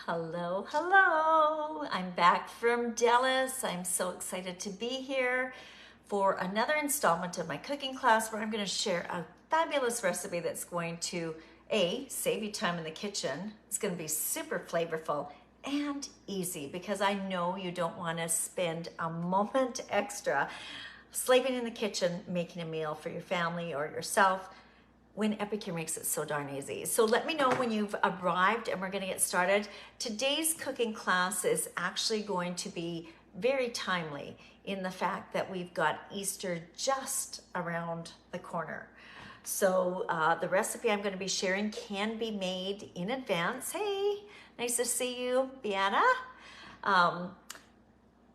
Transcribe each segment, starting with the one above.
Hello, hello. I'm back from Dallas. I'm so excited to be here for another installment of my cooking class where I'm going to share a fabulous recipe that's going to save you time in the kitchen. It's going to be super flavorful and easy because I know you don't want to spend a moment extra slaving in the kitchen making a meal for your family or yourself when Epicure makes it so darn easy. So let me know when you've arrived and we're gonna get started. Today's cooking class is actually going to be very timely in the fact that we've got Easter just around the corner. So the recipe I'm gonna be sharing can be made in advance. Hey, nice to see you, Beata.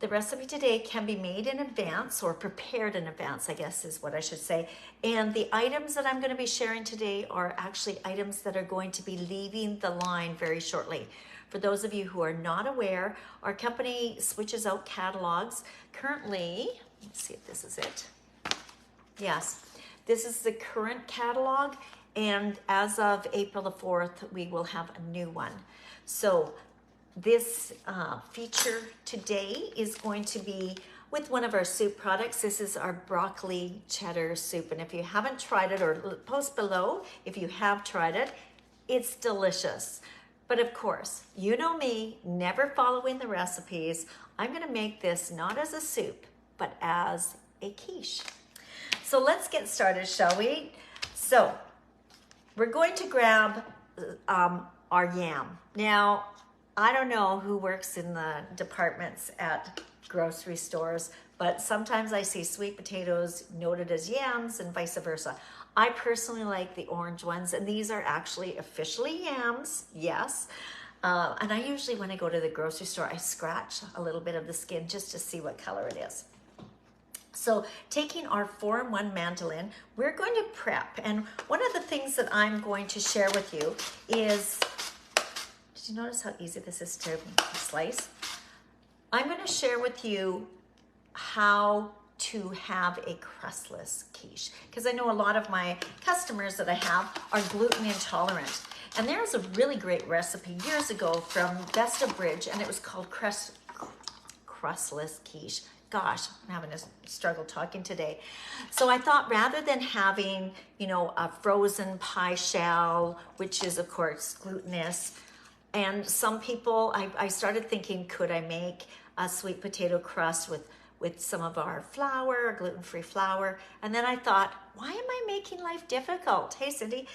The recipe today can be made in advance or prepared in advance, I guess is what I should say. And the items that I'm going to be sharing today are actually items that are going to be leaving the line very shortly. For those of you who are not aware, our company switches out catalogs. Currently, let's see if this is it. Yes, this is the current catalog. And as of April the 4th, we will have a new one. So this feature today is going to be with one of our soup products. This is our broccoli cheddar soup. And if you haven't tried it, or post below if you have tried it, it's delicious. But of course, you know me, never following the recipes. I'm gonna make this not as a soup, but as a quiche. So let's get started, shall we? So we're going to grab our yam. Now, I don't know who works in the departments at grocery stores, but sometimes I see sweet potatoes noted as yams and vice versa. I personally like the orange ones, and these are actually officially yams, yes. And I usually, when I go to the grocery store, I scratch a little bit of the skin just to see what color it is. So taking our 4-in-1 mandolin, we're going to prep. And one of the things that I'm going to share with you is, did you notice how easy this is to slice? I'm going to share with you how to have a crustless quiche, because I know a lot of my customers that I have are gluten intolerant. And there's a really great recipe years ago from Best of Bridge, and it was called crustless quiche. Gosh, I'm having a struggle talking today. So I thought rather than having, a frozen pie shell, which is of course glutinous, and some people, I started thinking, could I make a sweet potato crust with some of our flour, gluten-free flour? And then I thought, why am I making life difficult? Hey, Cindy,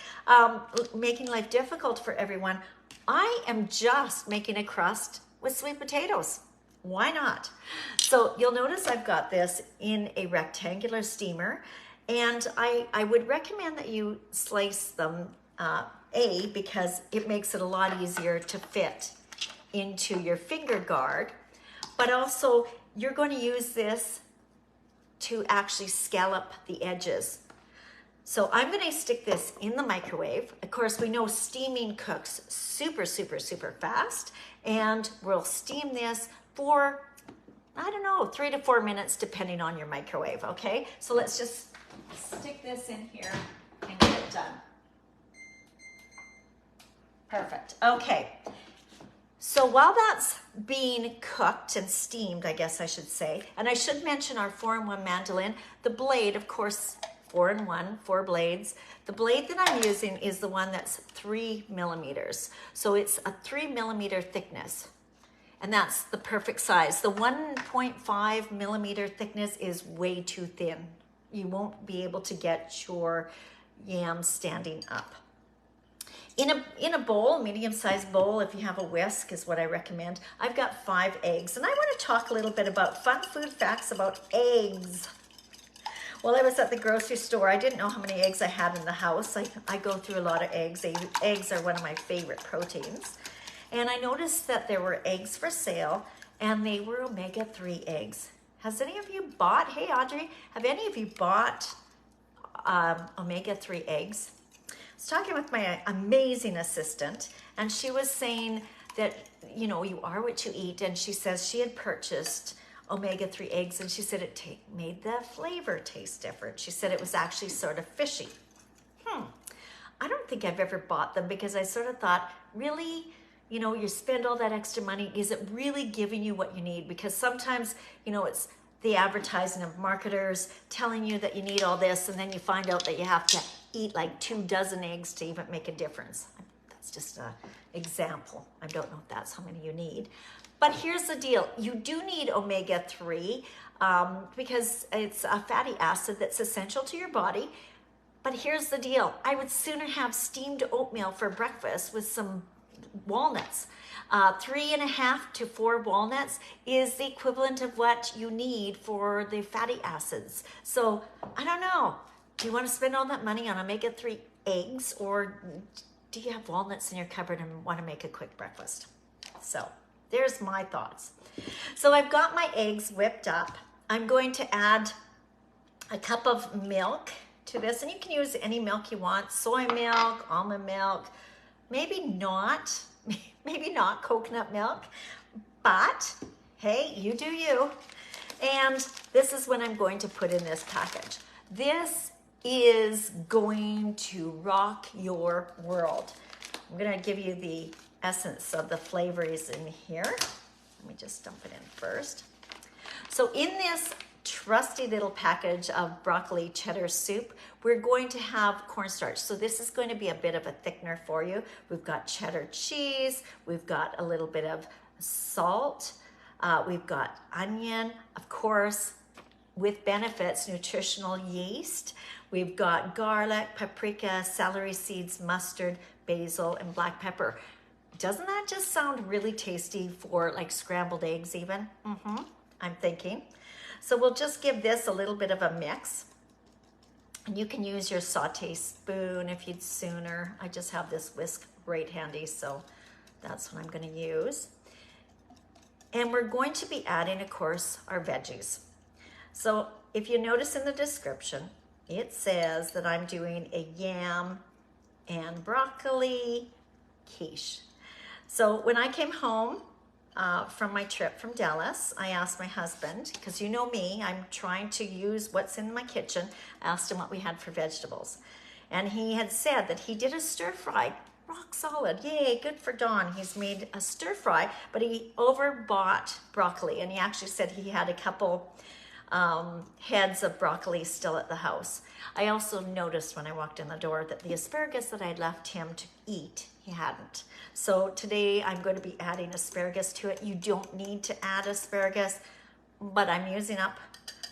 making life difficult for everyone. I am just making a crust with sweet potatoes. Why not? So you'll notice I've got this in a rectangular steamer, and I would recommend that you slice them because it makes it a lot easier to fit into your finger guard, but also you're going to use this to actually scallop the edges. So I'm going to stick this in the microwave. Of course, we know steaming cooks super, super, super fast, and we'll steam this for, 3 to 4 minutes, depending on your microwave, okay? So let's just stick this in here and get it done. Perfect. Okay. So while that's being cooked and steamed, I guess I should say, and I should mention our 4-in-1 mandolin, the blade, of course, 4-in-1, 4 blades. The blade that I'm using is the one that's 3 millimeters. So it's a 3 millimeter thickness, and that's the perfect size. The 1.5 millimeter thickness is way too thin. You won't be able to get your yam standing up. In a bowl, medium-sized bowl, if you have a whisk, is what I recommend. I've got 5 eggs, and I want to talk a little bit about fun food facts about eggs. While I was at the grocery store, I didn't know how many eggs I had in the house. I go through a lot of eggs. Eggs are one of my favorite proteins. And I noticed that there were eggs for sale, and they were omega-3 eggs. Has any of you bought, hey Audrey, have any of you bought omega-3 eggs? I was talking with my amazing assistant, and she was saying that, you are what you eat. And she says she had purchased omega-3 eggs, and she said it made the flavor taste different. She said it was actually sort of fishy. I don't think I've ever bought them because I sort of thought, really, you know, you spend all that extra money, is it really giving you what you need? Because sometimes, you know, it's the advertising of marketers telling you that you need all this, and then you find out that you have to eat like 2 dozen eggs to even make a difference. That's just an example. I don't know if that's how many you need. But here's the deal. You do need omega-3 because it's a fatty acid that's essential to your body. But here's the deal. I would sooner have steamed oatmeal for breakfast with some walnuts. 3.5 to 4 walnuts is the equivalent of what you need for the fatty acids. So I don't know. Do you want to spend all that money on omega-3 eggs, or do you have walnuts in your cupboard and want to make a quick breakfast? So there's my thoughts. So I've got my eggs whipped up. I'm going to add a cup of milk to this, and you can use any milk you want, soy milk, almond milk, maybe not coconut milk, but hey, you do you. And this is what I'm going to put in this package. This is going to rock your world. I'm gonna give you the essence of the flavors in here. Let me just dump it in first. So in this trusty little package of broccoli cheddar soup, we're going to have cornstarch. So this is going to be a bit of a thickener for you. We've got cheddar cheese, we've got a little bit of salt, we've got onion, of course, with benefits, nutritional yeast. We've got garlic, paprika, celery seeds, mustard, basil, and black pepper. Doesn't that just sound really tasty for like scrambled eggs even? I'm thinking. So we'll just give this a little bit of a mix. And you can use your saute spoon if you'd sooner. I just have this whisk right handy, so that's what I'm going to use. And we're going to be adding, of course, our veggies. So if you notice in the description, it says that I'm doing a yam and broccoli quiche. So when I came home from my trip from Dallas, I asked my husband, because you know me, I'm trying to use what's in my kitchen. I asked him what we had for vegetables. And he had said that he did a stir fry, rock solid. Yay, good for Don. He's made a stir fry, but he overbought broccoli. And he actually said he had a couple heads of broccoli still at the house. I also noticed when I walked in the door that the asparagus that I'd left him to eat, he hadn't. So today I'm going to be adding asparagus to it. You don't need to add asparagus, but I'm using up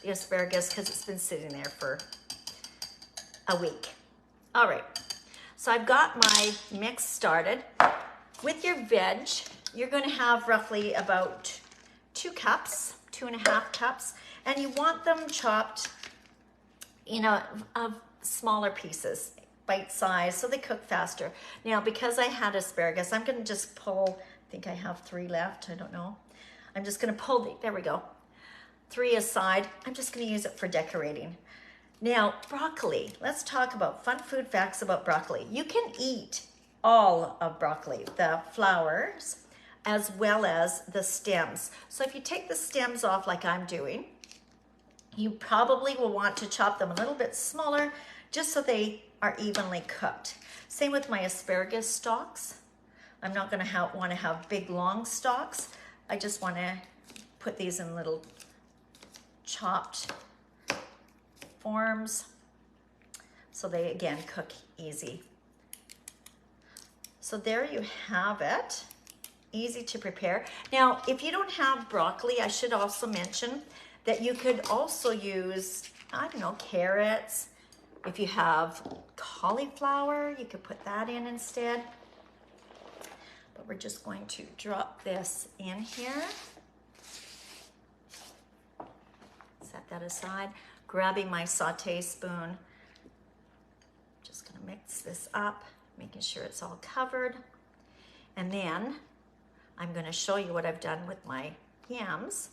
the asparagus because it's been sitting there for a week. All right, so I've got my mix started. With your veg, you're going to have roughly about 2 cups, 2.5 cups, and you want them chopped, you know, of smaller pieces, bite size, so they cook faster. Now, because I had asparagus, I'm going to just pull, I think I have 3 left, I don't know. I'm just going to pull, there we go, 3 aside. I'm just going to use it for decorating. Now, broccoli, let's talk about fun food facts about broccoli. You can eat all of broccoli, the flowers, as well as the stems. So if you take the stems off like I'm doing, you probably will want to chop them a little bit smaller just so they are evenly cooked. Same with my asparagus stalks. I'm not going to want to have big long stalks. I just want to put these in little chopped forms so they again cook easy. So there you have it. Easy to prepare. Now, if you don't have broccoli, I should also mention that you could also use, I don't know, carrots. If you have cauliflower, you could put that in instead. But we're just going to drop this in here. Set that aside. Grabbing my saute spoon. Just gonna mix this up, making sure it's all covered. And then I'm gonna show you what I've done with my yams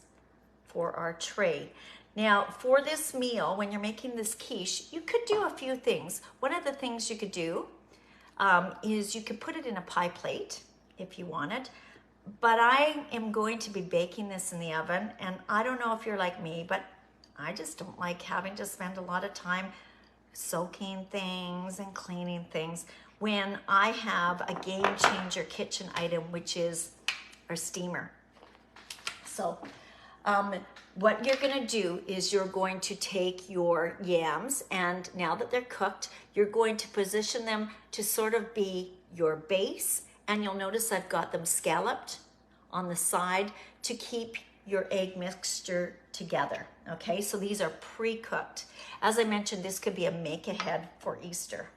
for our tray. Now, for this meal, when you're making this quiche, you could do a few things. One of the things you could do is you could put it in a pie plate if you wanted, but I am going to be baking this in the oven, and I don't know if you're like me, but I just don't like having to spend a lot of time soaking things and cleaning things. when I have a game changer kitchen item, which is our steamer. So what you're going to do is you're going to take your yams, and now that they're cooked, you're going to position them to sort of be your base, and you'll notice I've got them scalloped on the side to keep your egg mixture together. Okay, so these are pre-cooked. As I mentioned, this could be a make-ahead for Easter.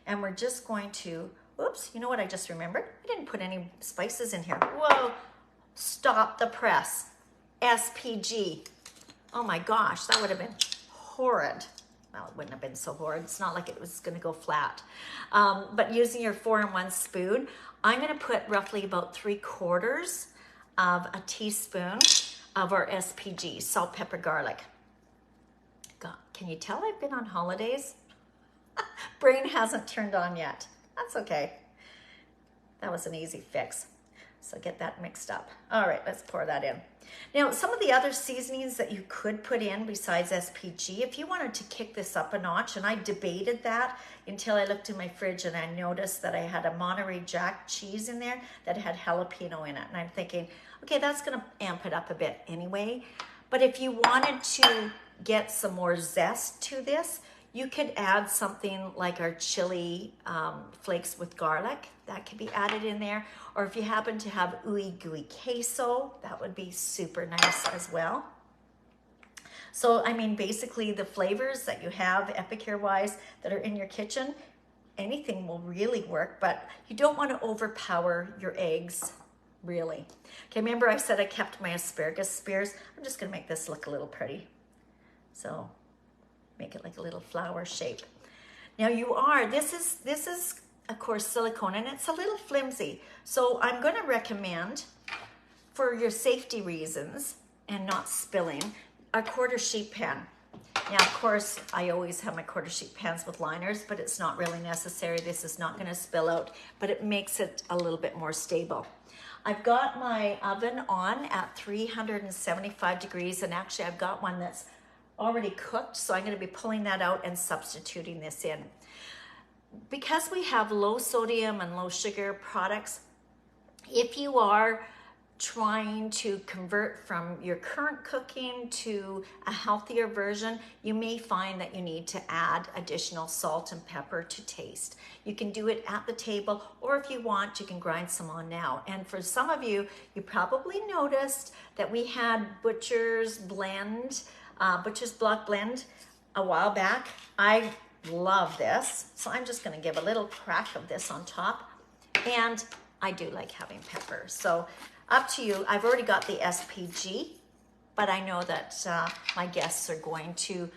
And we're just going to, oops, you know what I just remembered? I didn't put any spices in here. Whoa, stop the press. SPG. Oh my gosh, that would have been horrid. Well, it wouldn't have been so horrid. It's not like it was gonna go flat. But using your 4-in-1 spoon, I'm gonna put roughly about 3/4 of a teaspoon of our SPG, salt, pepper, garlic. God, can you tell I've been on holidays? Brain hasn't turned on yet. That's okay. That was an easy fix. So get that mixed up. All right, let's pour that in. Now, some of the other seasonings that you could put in besides SPG, if you wanted to kick this up a notch, and I debated that until I looked in my fridge and I noticed that I had a Monterey Jack cheese in there that had jalapeno in it. And I'm thinking, okay, that's gonna amp it up a bit anyway. But if you wanted to get some more zest to this, you could add something like our chili flakes with garlic. That could be added in there. Or if you happen to have ooey gooey queso, that would be super nice as well. So, I mean, basically the flavors that you have epicure-wise that are in your kitchen, anything will really work, but you don't want to overpower your eggs, really. Okay, remember I said I kept my asparagus spears? I'm just gonna make this look a little pretty. So, make it like a little flower shape. Now this is of course silicone, and it's a little flimsy. So I'm going to recommend, for your safety reasons and not spilling, a quarter sheet pan. Now, of course, I always have my quarter sheet pans with liners, but it's not really necessary. This is not going to spill out, but it makes it a little bit more stable. I've got my oven on at 375 degrees, and actually I've got one that's already cooked, so I'm going to be pulling that out and substituting this in. Because we have low sodium and low sugar products, if you are trying to convert from your current cooking to a healthier version, you may find that you need to add additional salt and pepper to taste. You can do it at the table, or if you want, you can grind some on now. And for some of you, you probably noticed that we had Butcher's Block Blend a while back. I love this, so I'm just going to give a little crack of this on top, and I do like having pepper, so up to you. I've already got the SPG, but I know that my guests are going to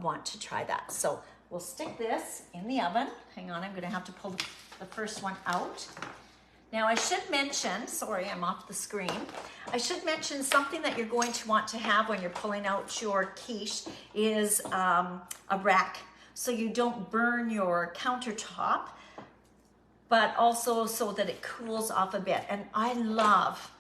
want to try that, so we'll stick this in the oven. Hang on, I'm going to have to pull the first one out. Now I should mention, sorry, I'm off the screen. I should mention something that you're going to want to have when you're pulling out your quiche is a rack, so you don't burn your countertop, but also so that it cools off a bit. And I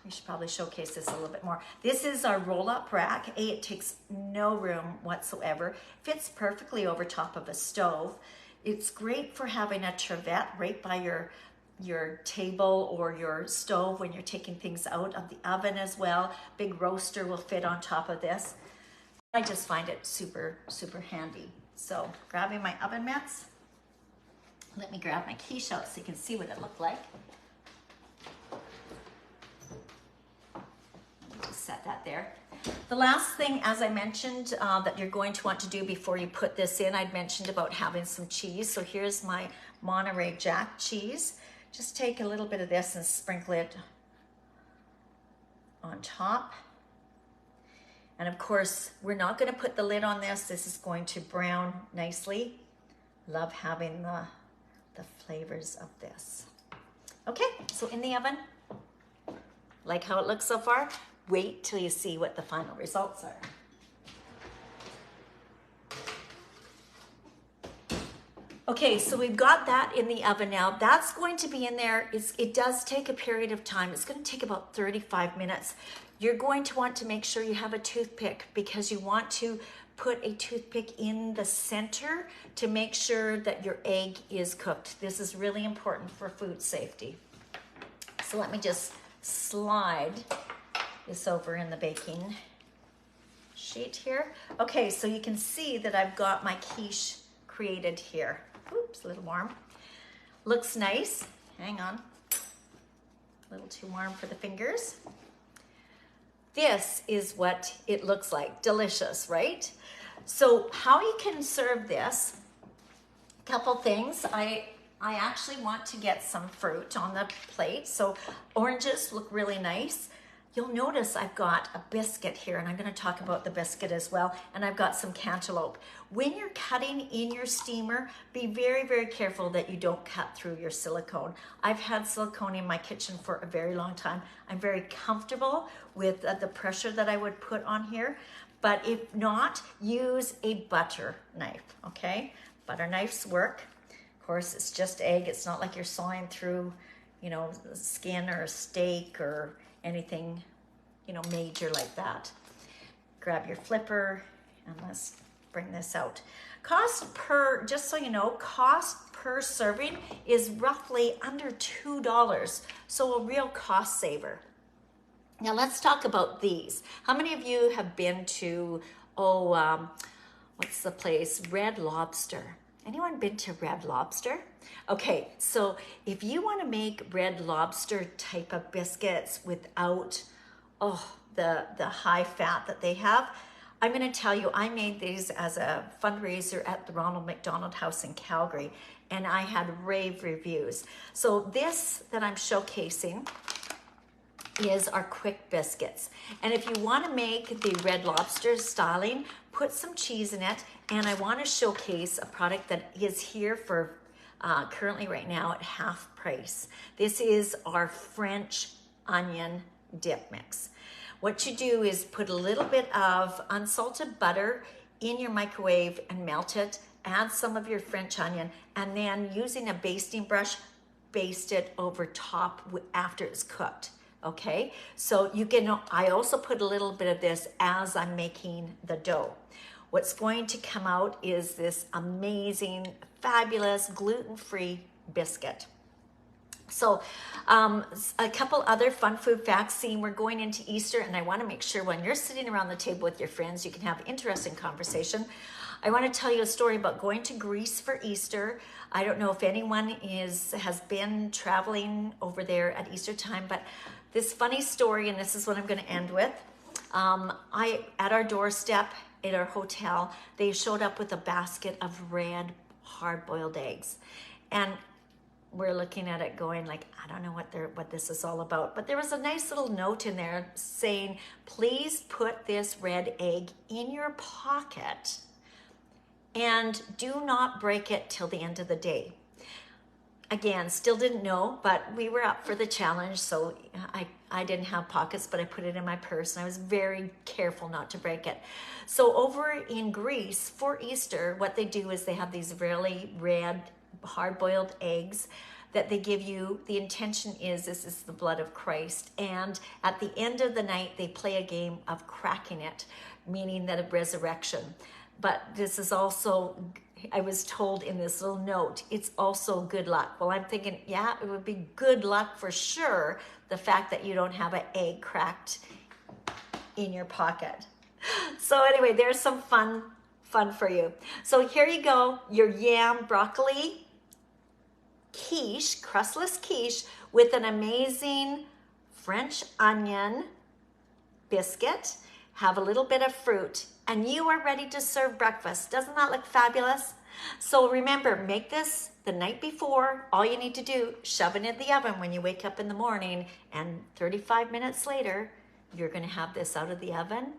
should probably showcase this a little bit more. This is our roll-up rack. It takes no room whatsoever. Fits perfectly over top of a stove. It's great for having a trivet right by your table or your stove when you're taking things out of the oven as well. Big roaster will fit on top of this. I just find it super, super handy. So grabbing my oven mitts, let me grab my quiche out so you can see what it looked like. Let me just set that there. The last thing, as I mentioned, that you're going to want to do before you put this in, I'd mentioned about having some cheese. So here's my Monterey Jack cheese. Just take a little bit of this and sprinkle it on top. And of course, we're not going to put the lid on this. This is going to brown nicely. Love having the flavors of this. Okay, so in the oven. Like how it looks so far? Wait till you see what the final results are. Okay, so we've got that in the oven now. That's going to be in there. It does take a period of time. It's going to take about 35 minutes. You're going to want to make sure you have a toothpick because you want to put a toothpick in the center to make sure that your egg is cooked. This is really important for food safety. So let me just slide this over in the baking sheet here. Okay, so you can see that I've got my quiche created here. Oops, a little warm. Looks nice. Hang on. A little too warm for the fingers. This is what it looks like. Delicious, right? So how you can serve this, a couple things. I actually want to get some fruit on the plate. So oranges look really nice. You'll notice I've got a biscuit here, and I'm going to talk about the biscuit as well, and I've got some cantaloupe. When you're cutting in your steamer, be very, very careful that you don't cut through your silicone. I've had silicone in my kitchen for a very long time. I'm very comfortable with the pressure that I would put on here, but if not, use a butter knife, okay? Butter knives work. Of course, it's just egg. It's not like you're sawing through, you know, skin or steak or anything, you know, major like that. Grab your flipper and let's bring this out. Cost per, just so you know, cost per serving is roughly under $2. So a real cost saver. Now let's talk about these. How many of you have been to, what's the place? Red Lobster. Anyone been to Red Lobster? Okay, so if you want to make Red Lobster type of biscuits without the high fat that they have, I'm going to tell you, I made these as a fundraiser at the Ronald McDonald House in Calgary, and I had rave reviews. So this that I'm showcasing is our quick biscuits. And if you want to make the Red Lobster styling, put some cheese in it. And I want to showcase a product that is here for currently right now at half price. This is our French onion dip mix. What you do is put a little bit of unsalted butter in your microwave and melt it. Add some of your French onion, and then using a basting brush, baste it over top after it's cooked. Okay, so you can, I also put a little bit of this as I'm making the dough. What's going to come out is this amazing, fabulous, gluten-free biscuit. So a couple other fun food facts. Seeing we're going into Easter, and I want to make sure when you're sitting around the table with your friends, you can have interesting conversation. I want to tell you a story about going to Greece for Easter. I don't know if anyone has been traveling over there at Easter time, but this funny story, and this is what I'm going to end with. At our doorstep at our hotel, they showed up with a basket of red hard-boiled eggs, and we're looking at it going like, I don't know what this is all about. But there was a nice little note in there saying, please put this red egg in your pocket and do not break it till the end of the day. Again, still didn't know, but we were up for the challenge, so I didn't have pockets, but I put it in my purse, and I was very careful not to break it. So over in Greece for Easter, what they do is they have these really red hard-boiled eggs that they give you. The intention is this is the blood of Christ, and at the end of the night they play a game of cracking it, meaning that a resurrection. But this is also, I was told in this little note, it's also good luck. Well, I'm thinking, yeah, it would be good luck for sure, the fact that you don't have an egg cracked in your pocket. So anyway, there's some fun for you. So here you go, your yam broccoli quiche, crustless quiche, with an amazing French onion biscuit. Have a little bit of fruit, and you are ready to serve breakfast. Doesn't that look fabulous? So remember, make this the night before. All you need to do, shove it in the oven when you wake up in the morning, and 35 minutes later, you're gonna have this out of the oven,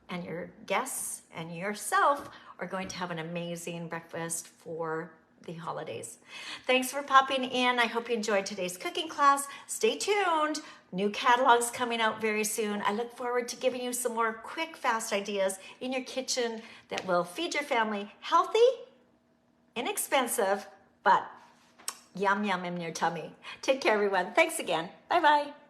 and your guests and yourself are going to have an amazing breakfast for the holidays. Thanks for popping in. I hope you enjoyed today's cooking class. Stay tuned. New catalogs coming out very soon. I look forward to giving you some more quick, fast ideas in your kitchen that will feed your family healthy, inexpensive, but yum, yum in your tummy. Take care, everyone. Thanks again. Bye-bye.